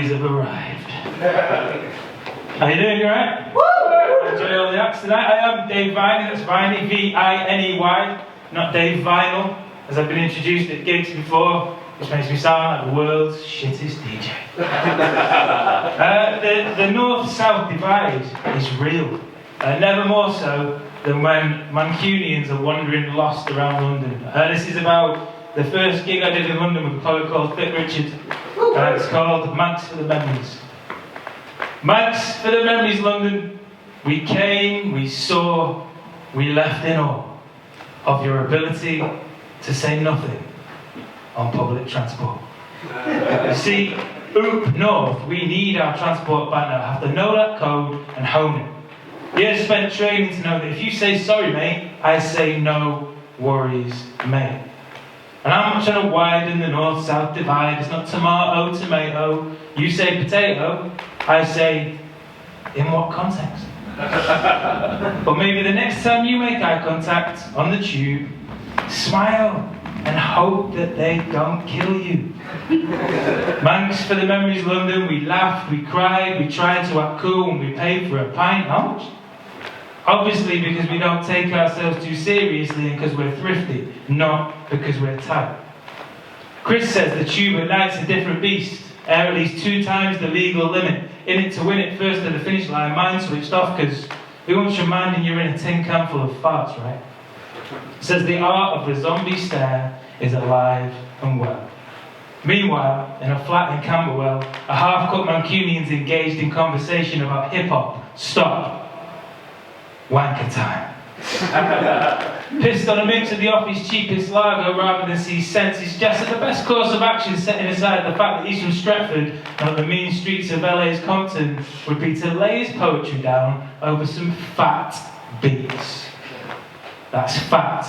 boys have arrived. How you doing, you alright? Woo! Enjoy all the acts tonight. I am Dave Viney, that's Viney, V-I-N-E-Y, not Dave Vinyl, as I've been introduced at gigs before, which makes me sound like the world's shittest DJ. The North-South divide is real, never more so than when Mancunians are wandering lost around London. This is about the first gig I did in London with a poet called Vic Richard. It's called Manx for the Memories. Manx for the Memories, London. We came, we saw, we left in awe of your ability to say nothing on public transport. You see, up north, we need our transport banner. I have to know that code and hone it. Years spent training to know that if you say sorry, mate, I say no worries, mate. And I'm not trying to widen the north-south divide. It's not tomato, tomato. You say potato, I say, in what context? But maybe the next time you make eye contact on the tube, smile and hope that they don't kill you. Manx for the Memories, London. We laughed, we cried, we tried to act cool, and we paid for a pint. How much? Obviously because we don't take ourselves too seriously and because we're thrifty, not because we're tight. Chris says the tube at night's a different beast. Air at least 2 times the legal limit. In it to win it first to the finish line. Mine switched off because we want you reminding you're in a tin can full of farts, right? Says the art of the zombie stare is alive and well. Meanwhile, in a flat in Camberwell, a half-cut Mancunian's engaged in conversation about hip-hop. Stop. Wanker time. Pissed on a mix of the office cheapest lager rather than see sense. He suggests that the best course of action, setting aside the fact that he's from Stretford and that the mean streets of LA's Compton, would be to lay his poetry down over some fat beats. That's fat.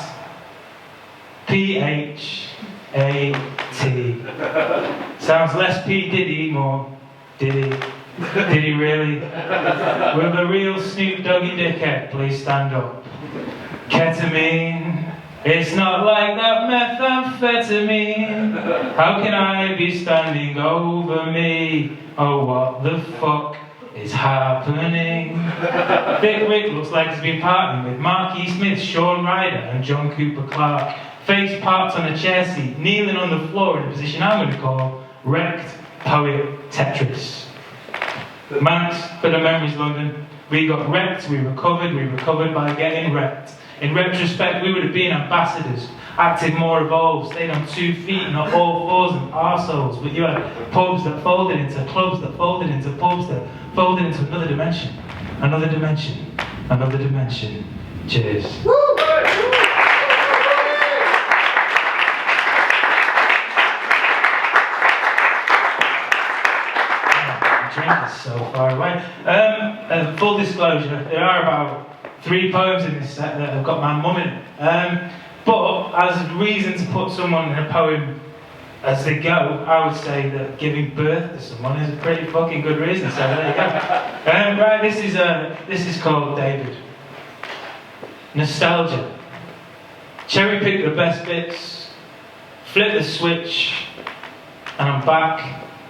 P-H-A-T. Sounds less P. Diddy, more Diddy. Did he really? Will the real Snoop Doggy dickhead please stand up? Ketamine, it's not like that methamphetamine. How can I be standing over me? Oh, what the fuck is happening? Vic Rick looks like he's been partying with Mark E. Smith, Sean Ryder and John Cooper Clarke. Face parked on a chair seat, kneeling on the floor in a position I'm going to call wrecked poet Tetris. Manx for the Memories, London. We got wrecked, we recovered by getting wrecked. In retrospect, we would have been ambassadors, acted more evolved, stayed on 2 feet, not all fours and arseholes. But you had pubs that folded into clubs that folded into pubs that folded into another dimension. Another dimension. Another dimension. Cheers. Woo! Drink is so far away. Full disclosure, there are about 3 poems in this set that have got my mum in it. But as a reason to put someone in a poem as they go, I would say that giving birth to someone is a pretty fucking good reason. So there you go. Right, this is called David. Nostalgia. Cherry pick the best bits, flip the switch, and I'm back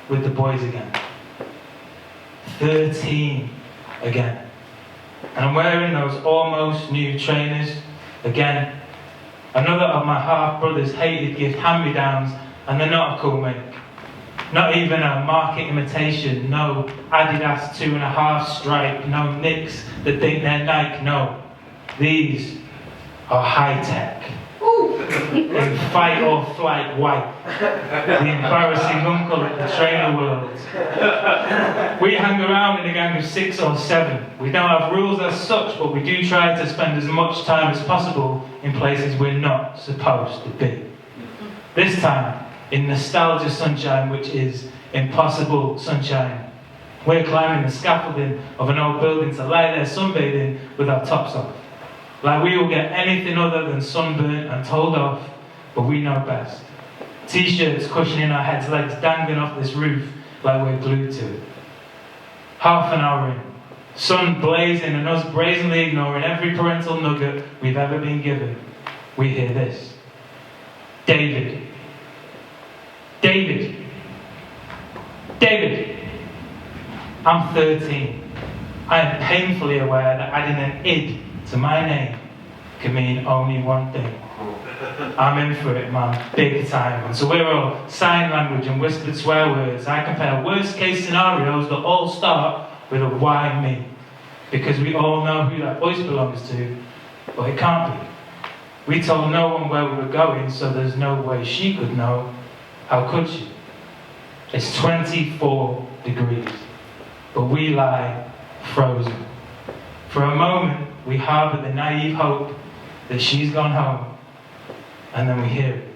with the boys again. 13 again. And I'm wearing those almost new trainers again. Another of my half-brother's hated gift hand-me-downs, and they're not a cool make. Not even a market imitation, no Adidas 2.5 stripe, no Knicks that think they're Nike, no. These are high-tech. In fight or flight white. The embarrassing uncle at the trainer world. We hang around in a gang of 6 or 7. We don't have rules as such, but we do try to spend as much time as possible in places we're not supposed to be. This time, in nostalgia sunshine, which is impossible sunshine. We're climbing the scaffolding of an old building to lie there sunbathing with our tops off. Like we will get anything other than sunburnt and told off, but we know best. T-shirts cushioning our heads, legs dangling off this roof like we're glued to it. Half an hour in, sun blazing and us brazenly ignoring every parental nugget we've ever been given, we hear this. David. David. David. I'm 13. I am painfully aware that adding an id to my name can mean only one thing. I'm in for it, man, big time. And so we're all sign language and whispered swear words. I compare worst case scenarios that all start with a why me. Because we all know who that voice belongs to, but it can't be. We told no one where we were going, so there's no way she could know. How could she? It's 24 degrees, but we lie frozen. For a moment, we harbour the naive hope that she's gone home, and then we hear it.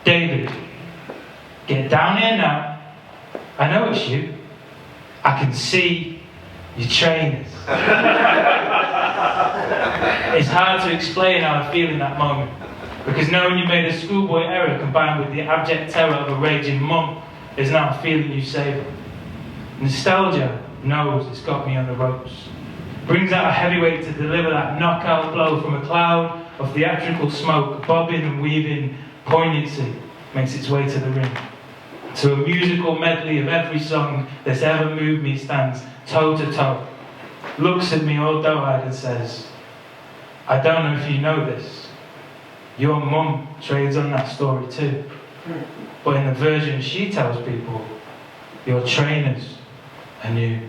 David, get down here now. I know it's you. I can see your trainers. It's hard to explain how I feel in that moment, because knowing you made a schoolboy error combined with the abject terror of a raging mum is now a feeling you savour. Nostalgia knows it's got me on the ropes. Brings out a heavyweight to deliver that knockout blow from a cloud of theatrical smoke, bobbing and weaving poignancy makes its way to the ring. To a musical medley of every song that's ever moved me stands toe to toe, looks at me all doe-eyed and says, I don't know if you know this, your mum trades on that story too. But in the version she tells people, your trainers are new.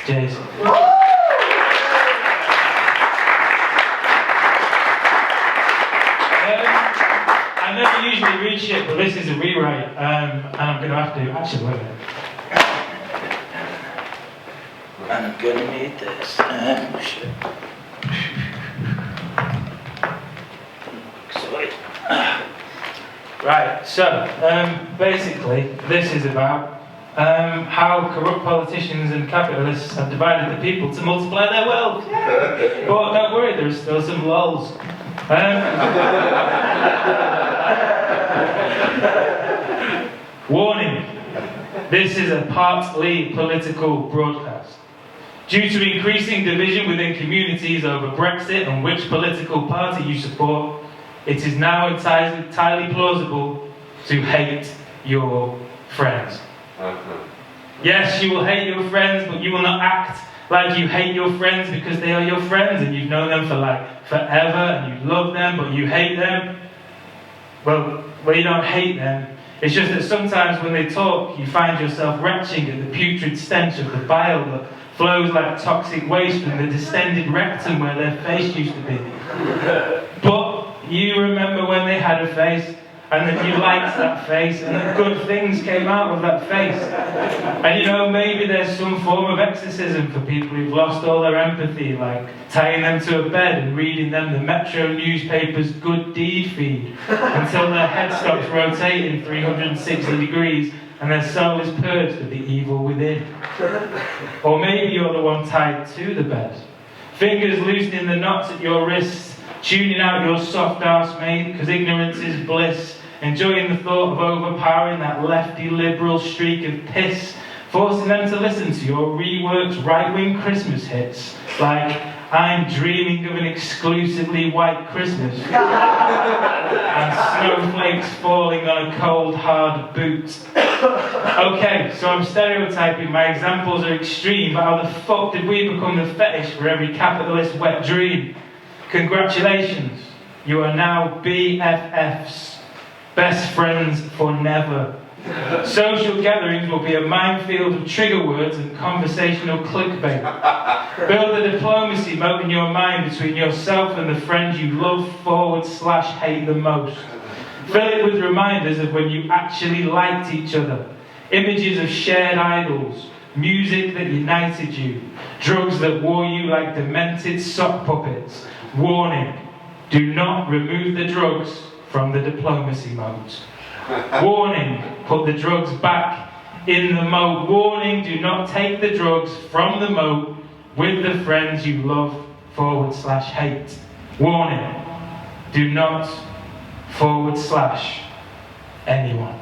Cheers. I never usually read shit, but this is a rewrite, and I'm going to have to actually wait a minute. And I'm going to need this. Shit. Right, so basically this is about how corrupt politicians and capitalists have divided the people to multiply their wealth. But don't worry, there's still some lols. Warning, this is a partly political broadcast. Due to increasing division within communities over Brexit and which political party you support, it is now entirely plausible to hate your friends. Yes, you will hate your friends, but you will not act like you hate your friends because they are your friends and you've known them for like forever and you love them, but you hate them. Well, you don't hate them. It's just that sometimes when they talk, you find yourself retching at the putrid stench of the bile that flows like toxic waste from the distended rectum where their face used to be. But you remember when they had a face, and that you liked that face, and that good things came out of that face. And you know, maybe there's some form of exorcism for people who've lost all their empathy, like tying them to a bed and reading them the Metro newspaper's good deed feed until their head stops rotating 360 degrees and their soul is purged of the evil within. Or maybe you're the one tied to the bed, fingers loosening the knots at your wrists, tuning out your soft arse mate, because ignorance is bliss, enjoying the thought of overpowering that lefty liberal streak of piss, forcing them to listen to your reworked right-wing Christmas hits, like I'm dreaming of an exclusively white Christmas, and snowflakes falling on a cold, hard boot. Okay, so I'm stereotyping, my examples are extreme, but how the fuck did we become the fetish for every capitalist wet dream? Congratulations, you are now BFFs, best friends for never. Social gatherings will be a minefield of trigger words and conversational clickbait. Build a diplomacy moat in your mind between yourself and the friends you love / hate the most. Fill it with reminders of when you actually liked each other, images of shared idols, music that united you, drugs that wore you like demented sock puppets. Warning, do not remove the drugs from the diplomacy mode. Warning, put the drugs back in the moat. Warning, do not take the drugs from the moat with the friends you love / hate. Warning, do not / anyone.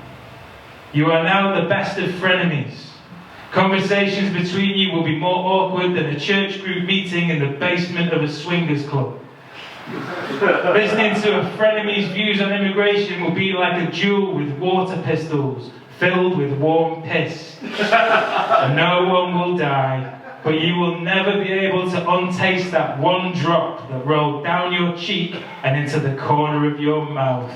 You are now the best of frenemies. Conversations between you will be more awkward than a church group meeting in the basement of a swingers club. Listening to a frenemy's views on immigration will be like a duel with water pistols, filled with warm piss. And no one will die, but you will never be able to untaste that one drop that rolled down your cheek and into the corner of your mouth.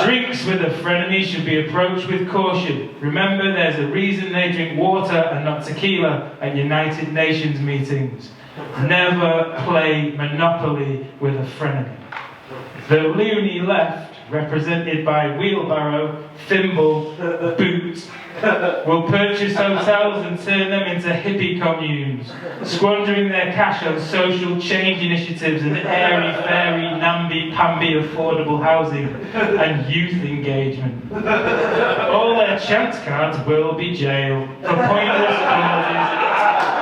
Drinks with a frenemy should be approached with caution. Remember, there's a reason they drink water and not tequila at United Nations meetings. Never play Monopoly with a frenemy. The loony left, represented by wheelbarrow, thimble, boot, will purchase hotels and turn them into hippie communes, squandering their cash on social change initiatives and airy-fairy, namby-pamby affordable housing and youth engagement. All their chance cards will be jailed for pointless causes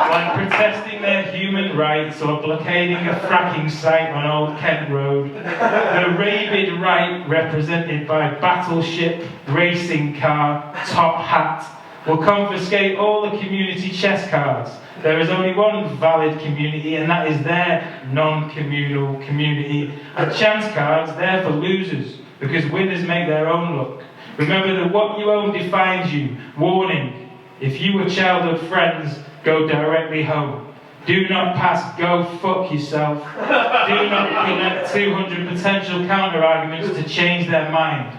like protesting their human rights or blockading a fracking site on Old Kent Road. The rabid right, represented by battleship, racing car, top hat, will confiscate all the community chess cards. There is only one valid community, and that is their non-communal community. And chance cards, they're for losers, because winners make their own luck. Remember that what you own defines you. Warning, if you were childhood friends, go directly home. Do not pass go fuck yourself. Do not collect 200 potential counter-arguments to change their mind.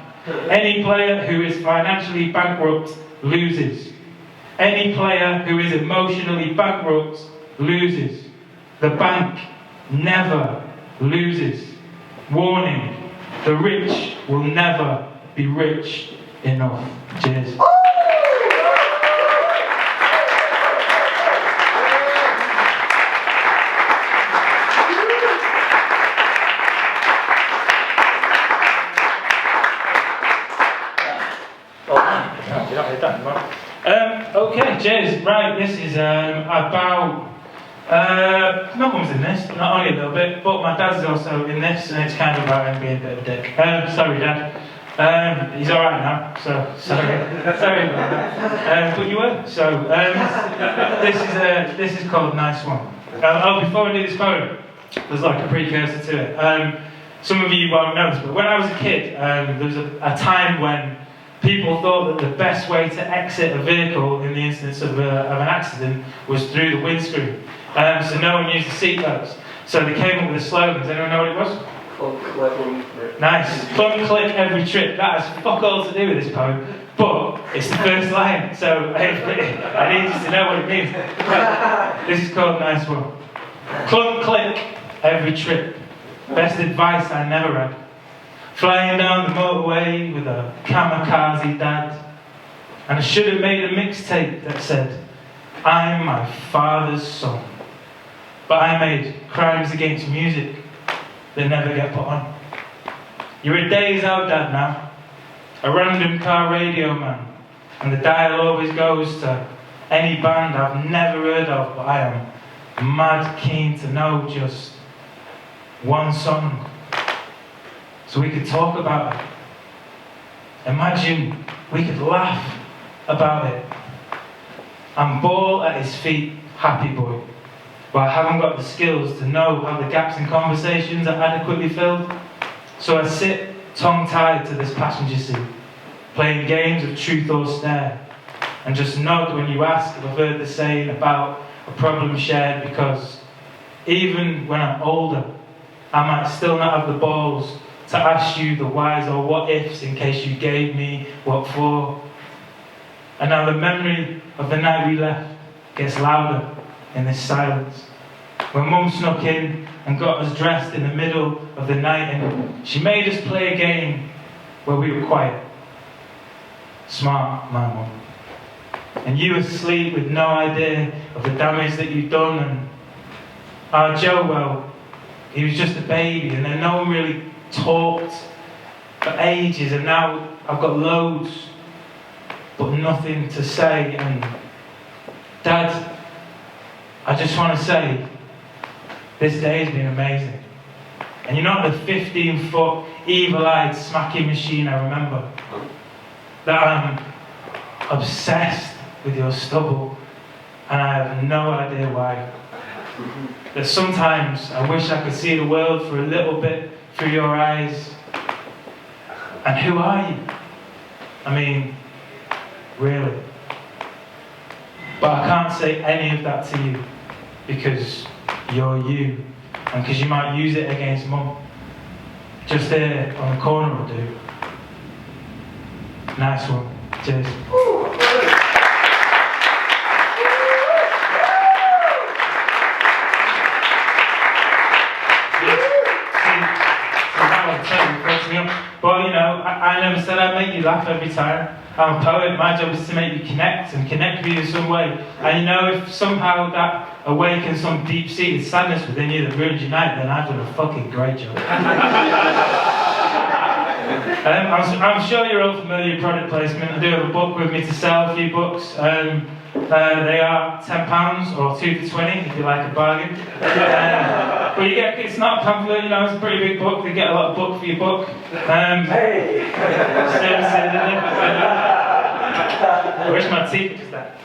Any player who is financially bankrupt loses. Any player who is emotionally bankrupt loses. The bank never loses. Warning, the rich will never be rich enough. Cheers. Okay, cheers. Right, this is about. My mum's in this, not only a little bit, but my dad's also in this, and it's kind of about him being a bit of a dick. Sorry, Dad. He's alright now, so sorry. Sorry about that. But you were. So, this is called Nice One. Before I do this poem, there's like a precursor to it. Some of you won't know this, but when I was a kid, there was a time when people thought that the best way to exit a vehicle in the instance of an accident was through the windscreen. So no one used the seatbelts. So they came up with a slogan. Does anyone know what it was? Clunk, click, every trip. Nice. Clunk, click, every trip. That has fuck all to do with this poem, but it's the first line, so I need you to know what it means. This is called Nice One. Clunk, click, every trip. Best advice I never had. Flying down the motorway with a kamikaze dad. And I should have made a mixtape that said, I'm my father's son. But I made crimes against music that never get put on. You're a days out dad now. A random car radio man. And the dial always goes to any band I've never heard of, but I am mad keen to know just one song. So we could talk about it. Imagine we could laugh about it. I'm ball at his feet, happy boy. But I haven't got the skills to know how the gaps in conversations are adequately filled. So I sit tongue-tied to this passenger seat, playing games of truth or stare, and just nod when you ask if I've heard the saying about a problem shared, because even when I'm older, I might still not have the balls to ask you the whys or what ifs in case you gave me what for. And now the memory of the night we left gets louder in this silence. When Mum snuck in and got us dressed in the middle of the night, and she made us play a game where we were quiet. Smart, my Mum. And you asleep with no idea of the damage that you'd done, and our Joe, well, he was just a baby, and then no one really talked for ages, and now I've got loads but nothing to say. And Dad, I just want to say this day has been amazing, and you're not the 15-foot evil-eyed smacking machine I remember. That I'm obsessed with your stubble, and I have no idea why. That sometimes I wish I could see the world for a little bit through your eyes. And who are you? I mean, really. But I can't say any of that to you because you're you and because you might use it against Mum. Just there on the corner will do. Nice one. Cheers. But you know, I never said I'd make you laugh every time. I'm a poet, my job is to make you connect and connect with you in some way. And you know, if somehow that awakens some deep-seated sadness within you that ruins your night, then I've done a fucking great job. I'm sure you're all familiar with product placement. I do have a book with me to sell, a few books. They are £10 or 2 for 20 if you like a bargain. But you get, it's not a pamphlet, you know, it's a pretty big book. You get a lot of book for your book. I wish my teeth was that.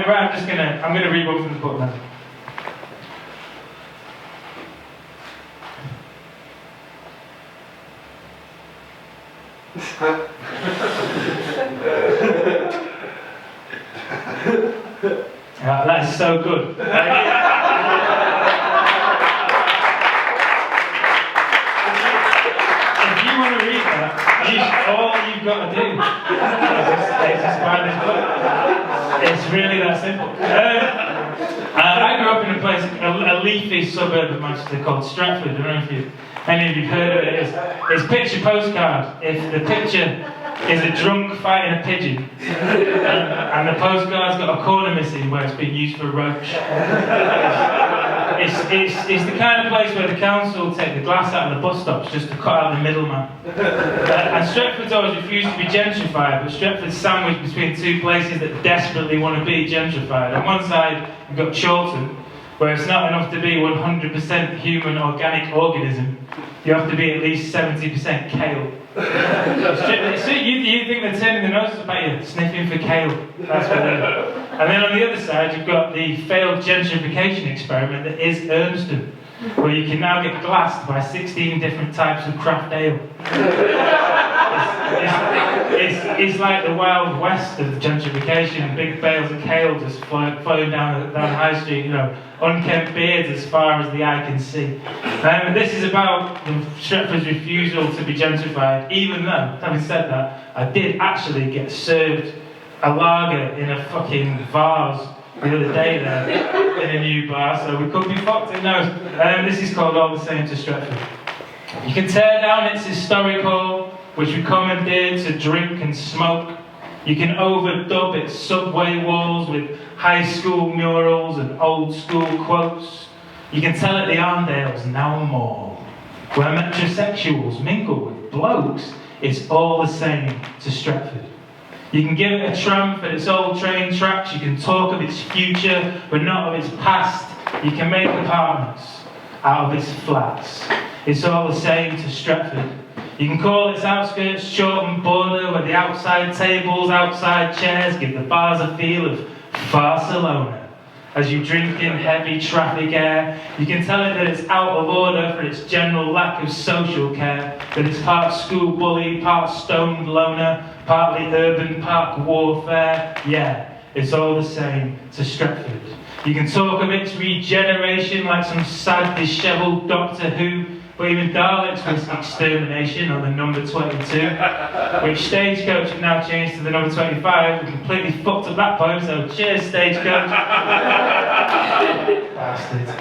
Right, I'm gonna read one from the book now. That is so good. If you want to read that, all you've got to do is just buy this book. It's really that simple. I grew up in a place, a leafy suburb of Manchester called Stratford. I don't know if any of you've heard of it. It's picture postcard. If the picture is a drunk fighting a pigeon, and the postcard's got a corner missing where it's been used for a roach. It's the kind of place where the council take the glass out of the bus stops just to cut out the middleman. And Stretford's always refused to be gentrified, but Stretford's sandwiched between two places that desperately want to be gentrified. On one side, you've got Chorlton, where it's not enough to be 100% human organic organism. You have to be at least 70% kale. You think they're turning their noses about you, sniffing for kale. That's what they are. And then on the other side, you've got the failed gentrification experiment that is Urmston, where you can now get glassed by 16 different types of craft ale. It's like the Wild West of gentrification. Big bales of kale just flowing down High Street, you know, unkempt beards as far as the eye can see. This is about Stretford's refusal to be gentrified, even though, having said that, I did actually get served a lager in a fucking vase the other day there, in a new bar, so we could be fucked, who knows. This is called All the Same to Stretford. You can tear down its historic hall, which we commandeered to drink and smoke. You can overdub its subway walls with high school murals and old school quotes. You can tell it the Arndale's now a mall, where metrosexuals mingle with blokes. It's all the same to Stretford. You can give it a tramp at its old train tracks. You can talk of its future, but not of its past. You can make apartments out of its flats. It's all the same to Stretford. You can call its outskirts Chorlton Border, where the outside tables, outside chairs give the bars a feel of Barcelona. As you drink in heavy traffic air, you can tell it that it's out of order for its general lack of social care, that it's part school bully, part stoned loner, partly urban park warfare. Yeah, it's all the same to Stretford. You can talk of its regeneration like some sad, dishevelled Doctor Who, but even Daleks was extermination on the number 22, which Stagecoach have now changed to the number 25. We completely fucked up that poem, so cheers, Stagecoach. Bastards.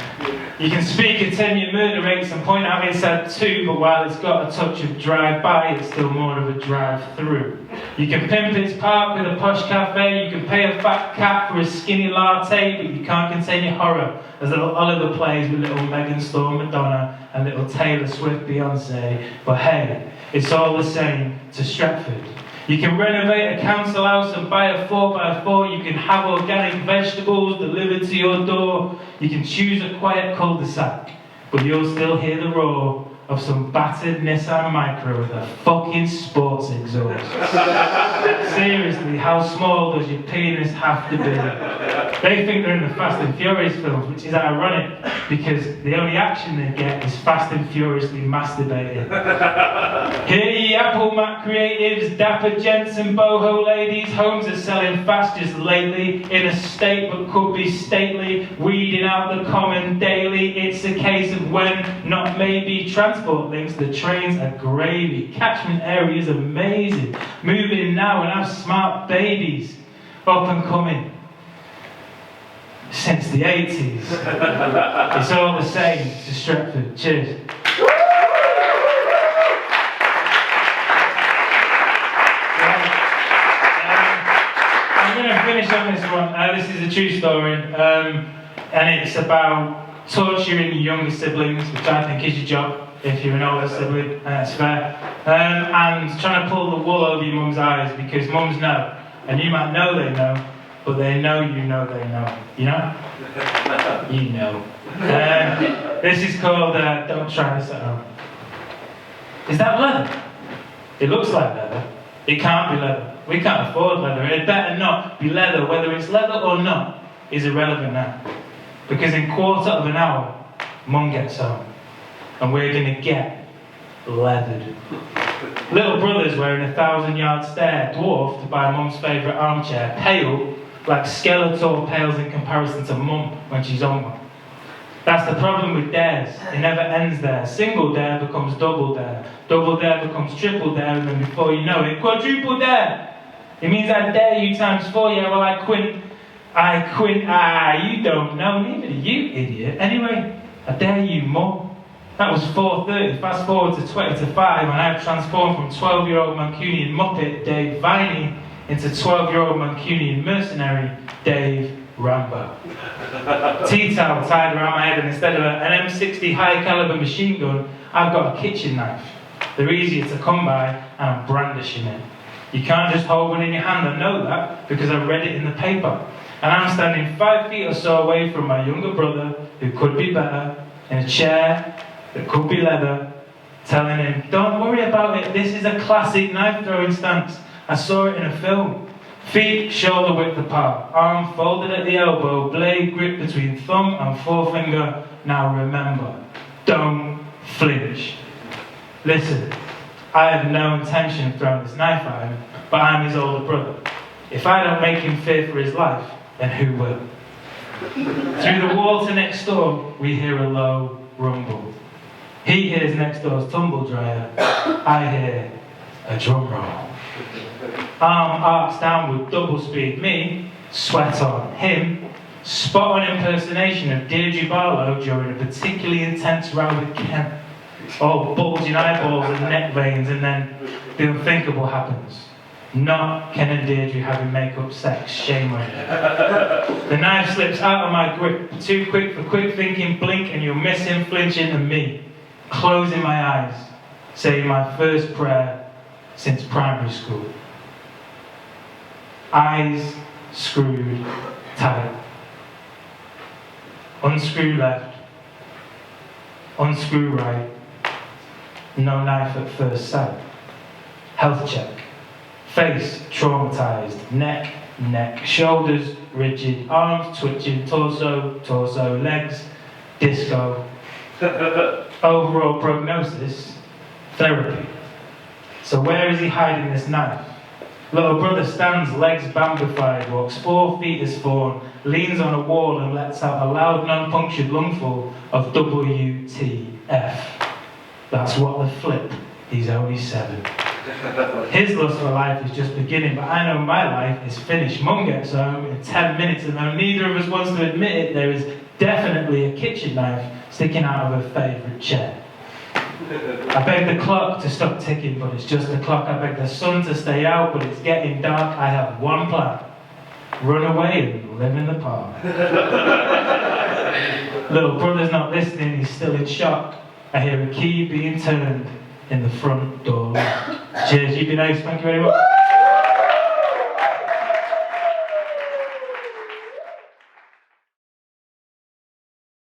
You can speak of 10-year murder rates and point out it's had 2, but while it's got a touch of drive-by, it's still more of a drive-through. You can pimp its park with a posh cafe, you can pay a fat cat for a skinny latte, but you can't contain your horror as little Oliver plays with little Megan Storm Madonna and little Taylor Swift Beyonce. But hey, it's all the same to Stretford. You can renovate a council house and buy a 4x4. You can have organic vegetables delivered to your door. You can choose a quiet cul-de-sac, but you'll still hear the roar of some battered Nissan Micra with a fucking sports exhaust. Seriously, how small does your penis have to be? They think they're in the Fast and Furious films, which is ironic because the only action they get is fast and furiously masturbating. Hear ye Apple Mac creatives, dapper gents and boho ladies, homes are selling fast just lately, in a state but could be stately, weeding out the common daily. It's a case of when, not maybe, transport links, the trains are gravy, catchment areas amazing, moving now and have smart babies, up and coming. Since the 80s. It's all the same to Stretford. Cheers. I'm going to finish on this one. This is a true story. And it's about torturing your younger siblings, which I think is your job if you're an older sibling, and that's fair. And trying to pull the wool over your mum's eyes because mums know. And you might know they know. But they know you know they know. You know? You know. This is called Don't Try This at Home. Is that leather? It looks like leather. It can't be leather. We can't afford leather. It better not be leather. Whether it's leather or not is irrelevant now. Because in quarter of an hour, Mum gets home. And we're going to get leathered. Little brother's wearing a 1,000-yard stare, dwarfed by Mum's favourite armchair, pale, like Skeletor pales in comparison to Mum when she's on one. That's the problem with dares. It never ends there. Single dare becomes double dare. Double dare becomes triple dare, and then before you know it, quadruple dare. It means I dare you times 4. Yeah, well, I quint. You don't know, neither do you, idiot. Anyway, I dare you more. That was 4:30. Fast forward to 20 to 5, and I've transformed from 12-year-old Mancunian Muppet Dave Viney into 12-year-old Mancunian mercenary Dave Rambo. Tea towel tied around my head, and instead of an M60 high-caliber machine gun, I've got a kitchen knife. They're easier to come by, and I'm brandishing it. You can't just hold one in your hand, I know that, because I read it in the paper. And I'm standing 5 feet or so away from my younger brother, who could be better, in a chair that could be leather, telling him, don't worry about it, this is a classic knife-throwing stance. I saw it in a film. Feet shoulder width apart, arm folded at the elbow, blade grip between thumb and forefinger. Now remember, don't flinch. Listen, I have no intention of throwing this knife at him, but I'm his older brother. If I don't make him fear for his life, then who will? Through the water next door, we hear a low rumble. He hears next door's tumble dryer. I hear a drum roll. Arm arcs downward, double speed. Me, sweat on. Him, spot on impersonation of Deirdre Barlow during a particularly intense row with Ken. All bulging eyeballs and neck veins, and then the unthinkable happens. Not Ken and Deirdre having make-up sex, shame on you. The knife slips out of my grip, too quick for quick thinking, blink and you'll miss him flinching, and me, closing my eyes, saying my first prayer since primary school. Eyes screwed tight. Unscrew left, unscrew right. No knife at first sight. Health check. Face traumatized. Neck, shoulders rigid, arms twitching, torso, legs, disco. Overall prognosis, therapy. So where is he hiding this knife? Little brother stands, legs bambified, walks 4 feet as fawn, leans on a wall and lets out a loud non-punctured lungful of WTF. That's what the flip, he's only 7. His lust for life is just beginning, but I know my life is finished. Mum gets home in 10 minutes, and though neither of us wants to admit it, there is definitely a kitchen knife sticking out of her favourite chair. I beg the clock to stop ticking, but it's just the clock. I beg the sun to stay out, but it's getting dark. I have one plan. Run away and live in the park. Little brother's not listening, he's still in shock. I hear a key being turned in the front door lock. Cheers, you've been nice, thank you very much.